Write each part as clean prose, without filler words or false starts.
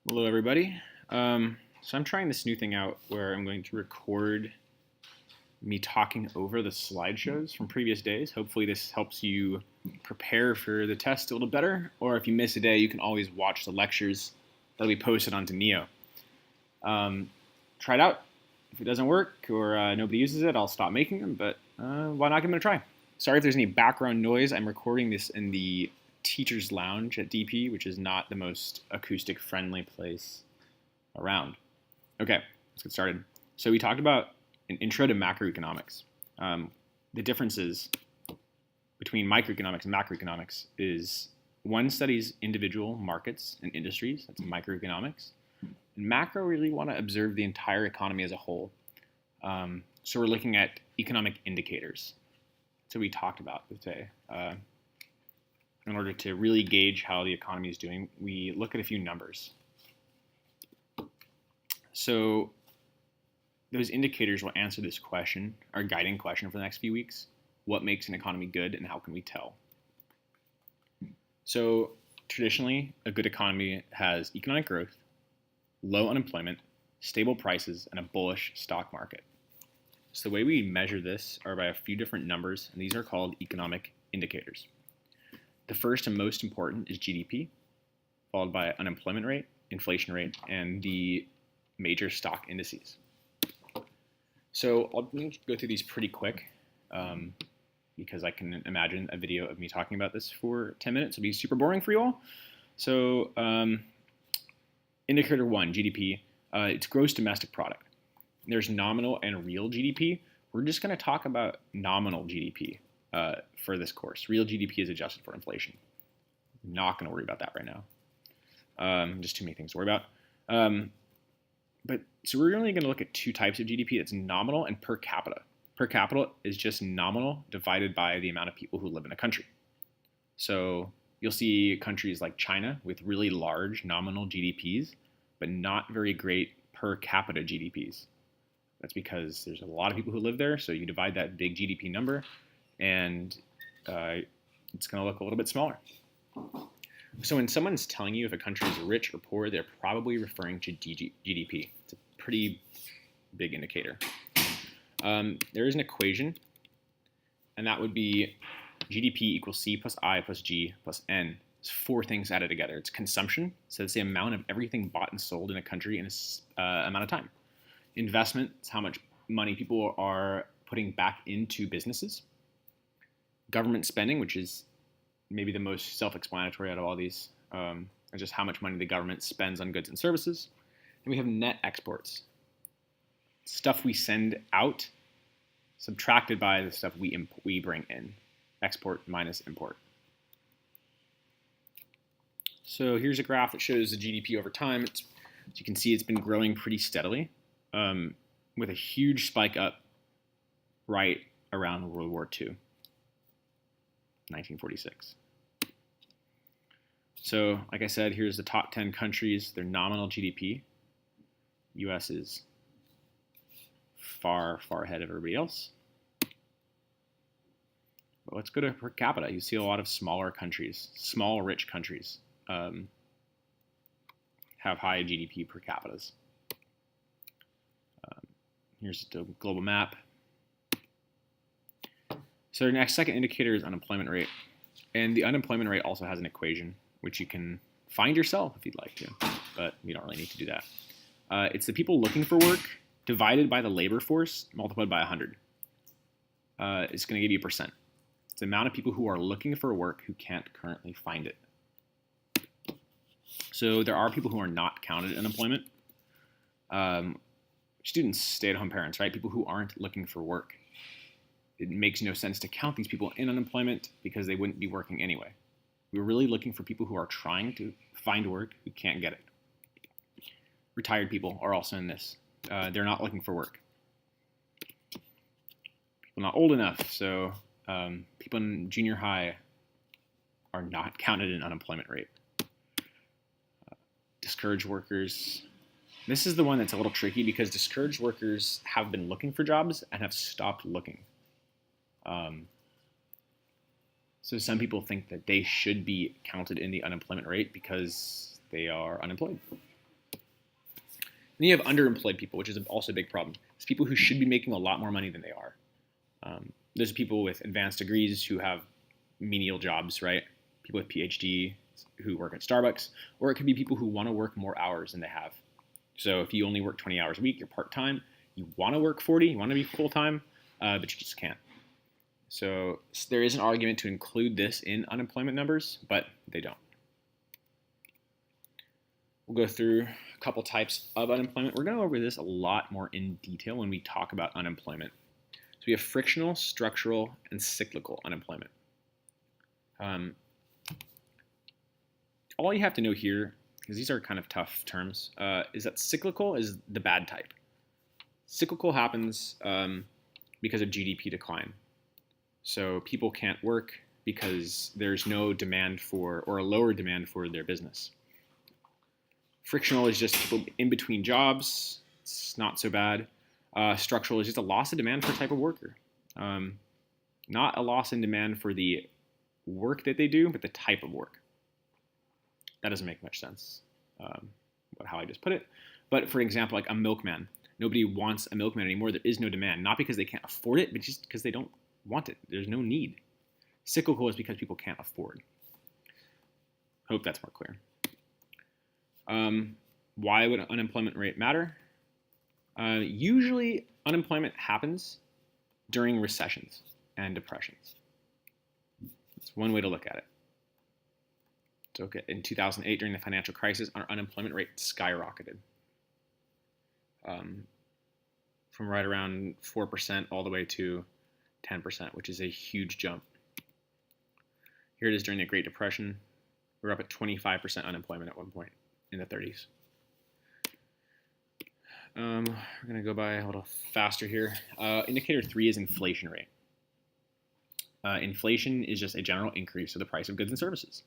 Hello, everybody. So I'm trying this new thing out where I'm going to record me talking over the slideshows from previous days. Hopefully this helps you prepare for the test a little better, or if you miss a day, you can always watch the lectures that'll be posted onto Neo. Try it out. If it doesn't work or nobody uses it, I'll stop making them, but why not give them a try? Sorry if there's any background noise. I'm recording this in the teacher's lounge at DP, which is not the most acoustic friendly place around. Okay, let's get started. So we talked about an intro to macroeconomics. The differences between microeconomics and macroeconomics is one studies individual markets and industries, that's microeconomics. And macro really want to observe the entire economy as a whole. So we're looking at economic indicators. That's what we talked about today. In order to really gauge how the economy is doing, we look at a few numbers. So those indicators will answer this question, our guiding question for the next few weeks. What makes an economy good and how can we tell? So traditionally, a good economy has economic growth, low unemployment, stable prices, and a bullish stock market. So the way we measure this are by a few different numbers, and these are called economic indicators. The first and most important is GDP, followed by unemployment rate, inflation rate, and the major stock indices. So I'll go through these pretty quick because I can imagine a video of me talking about this for 10 minutes will be super boring for you all. So indicator 1, GDP, it's gross domestic product. There's nominal and real GDP. We're just going to talk about nominal GDP for this course. Real GDP is adjusted for inflation. Not going to worry about that right now. Just too many things to worry about. So we're only going to look at two types of GDP. It's nominal and per capita. Per capita is just nominal divided by the amount of people who live in a country. So you'll see countries like China with really large nominal GDPs, but not very great per capita GDPs. That's because there's a lot of people who live there, so you divide that big GDP number, and it's going to look a little bit smaller. So when someone's telling you if a country is rich or poor, they're probably referring to GDP. It's a pretty big indicator. There is an equation, and that would be GDP equals C plus I plus G plus N. It's four things added together. It's consumption, so it's the amount of everything bought and sold in a country in a amount of time. Investment is how much money people are putting back into businesses. Government spending, which is maybe the most self-explanatory out of all these, and just how much money the government spends on goods and services. And we have net exports, stuff we send out, subtracted by the stuff we bring in, export minus import. So here's a graph that shows the GDP over time. As you can see, it's been growing pretty steadily, with a huge spike up right around World War II, 1946. So, like I said, here's the top 10 countries, their nominal GDP. US is far, far ahead of everybody else. But let's go to per capita. You see a lot of smaller countries, small, rich countries, have high GDP per capitas. Here's the global map. So the second indicator is unemployment rate. And the unemployment rate also has an equation, which you can find yourself if you'd like to, but you don't really need to do that. It's the people looking for work divided by the labor force multiplied by 100. It's going to give you a percent. It's the amount of people who are looking for work who can't currently find it. So there are people who are not counted in unemployment. Students, stay-at-home parents, right? People who aren't looking for work. It makes no sense to count these people in unemployment because they wouldn't be working anyway. We're really looking for people who are trying to find work who can't get it. Retired people are also in this. They're not looking for work. People not old enough, so people in junior high are not counted in unemployment rate. Discouraged workers. This is the one that's a little tricky because discouraged workers have been looking for jobs and have stopped looking. So some people think that they should be counted in the unemployment rate because they are unemployed. Then you have underemployed people, which is also a big problem. It's people who should be making a lot more money than they are. There's people with advanced degrees who have menial jobs, right? People with PhD who work at Starbucks, or it could be people who want to work more hours than they have. So if you only work 20 hours a week, you're part-time, you want to work 40, you want to be full-time, but you just can't. So there is an argument to include this in unemployment numbers, but they don't. We'll go through a couple types of unemployment. We're going to go over this a lot more in detail when we talk about unemployment. So we have frictional, structural, and cyclical unemployment. All you have to know here, because these are kind of tough terms, is that cyclical is the bad type. Cyclical happens because of GDP decline. So people can't work because there's no demand for, or a lower demand for their business. Frictional is just people in between jobs. It's not so bad. Structural is just a loss of demand for a type of worker. Not a loss in demand for the work that they do, but the type of work. That doesn't make much sense, how I just put it. But for example, like a milkman. Nobody wants a milkman anymore. There is no demand. Not because they can't afford it, but just because they don't want it. There's no need. Cyclical is because people can't afford. Hope that's more clear. Why would an unemployment rate matter? Usually unemployment happens during recessions and depressions. That's one way to look at it. So in 2008, during the financial crisis, our unemployment rate skyrocketed from right around 4% all the way to 10%, which is a huge jump. Here it is during the Great Depression. We were up at 25% unemployment at one point in the 30s. We're going to go by a little faster here. Indicator 3 is inflation rate. Inflation is just a general increase of the price of goods and services.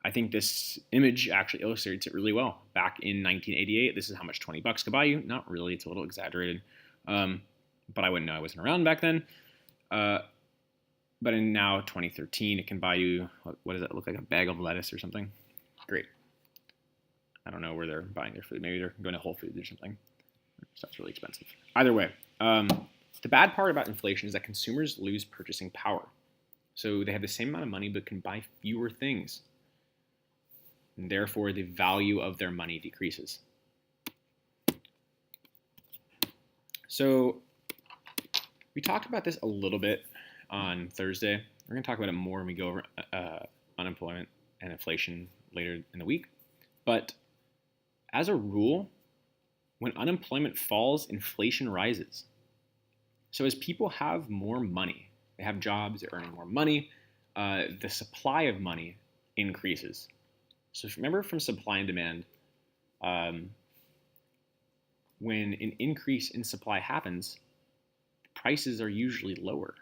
I think this image actually illustrates it really well. Back in 1988, this is how much $20 could buy you. Not really, it's a little exaggerated. But I wouldn't know, I wasn't around back then. But in now 2013, it can buy you, what does that look like, a bag of lettuce or something? Great. I don't know where they're buying their food. Maybe they're going to Whole Foods or something. Stuff's really expensive. Either way, the bad part about inflation is that consumers lose purchasing power. So they have the same amount of money but can buy fewer things. And therefore, the value of their money decreases. So we talked about this a little bit on Thursday. We're going to talk about it more when we go over unemployment and inflation later in the week. But as a rule, when unemployment falls, inflation rises. So as people have more money, they have jobs, they're earning more money, the supply of money increases. So remember from supply and demand, when an increase in supply happens, prices are usually lower.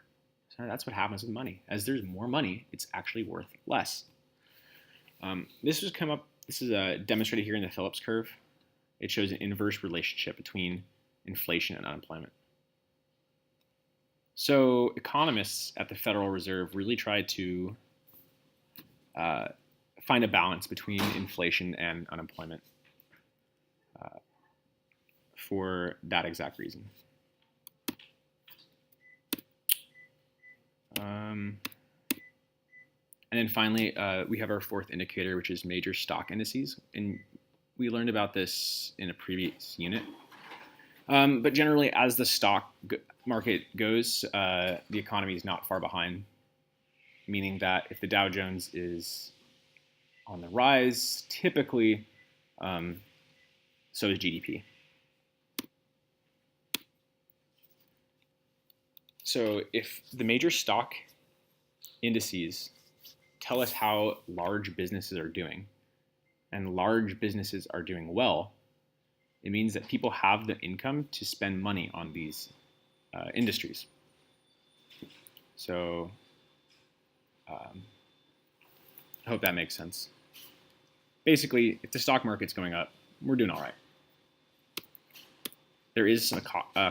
So that's what happens with money. As there's more money, it's actually worth less. This is demonstrated here in the Phillips curve. It shows an inverse relationship between inflation and unemployment. So economists at the Federal Reserve really try to find a balance between inflation and unemployment for that exact reason. And then finally, we have our fourth indicator, which is major stock indices. And we learned about this in a previous unit. But generally, as the stock market goes, the economy is not far behind, meaning that if the Dow Jones is on the rise, typically, so is GDP. So if the major stock indices tell us how large businesses are doing, and large businesses are doing well, it means that people have the income to spend money on these industries. So I hope that makes sense. Basically, if the stock market's going up, we're doing all right. There is some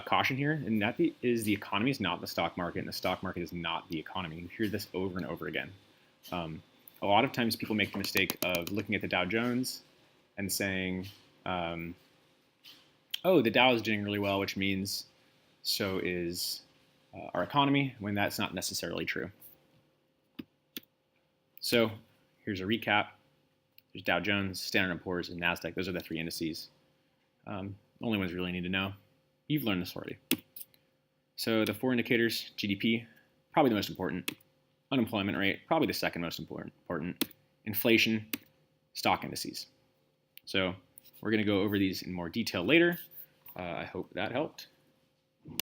caution here, and that is the economy is not the stock market, and the stock market is not the economy. You hear this over and over again. A lot of times people make the mistake of looking at the Dow Jones and saying, oh, the Dow is doing really well, which means so is our economy, when that's not necessarily true. So here's a recap. There's Dow Jones, Standard & Poor's, and NASDAQ. Those are the 3 indices. Only ones you really need to know. You've learned this already. So the 4 indicators, GDP, probably the most important. Unemployment rate, probably the second most important. Inflation, stock indices. So we're going to go over these in more detail later. I hope that helped.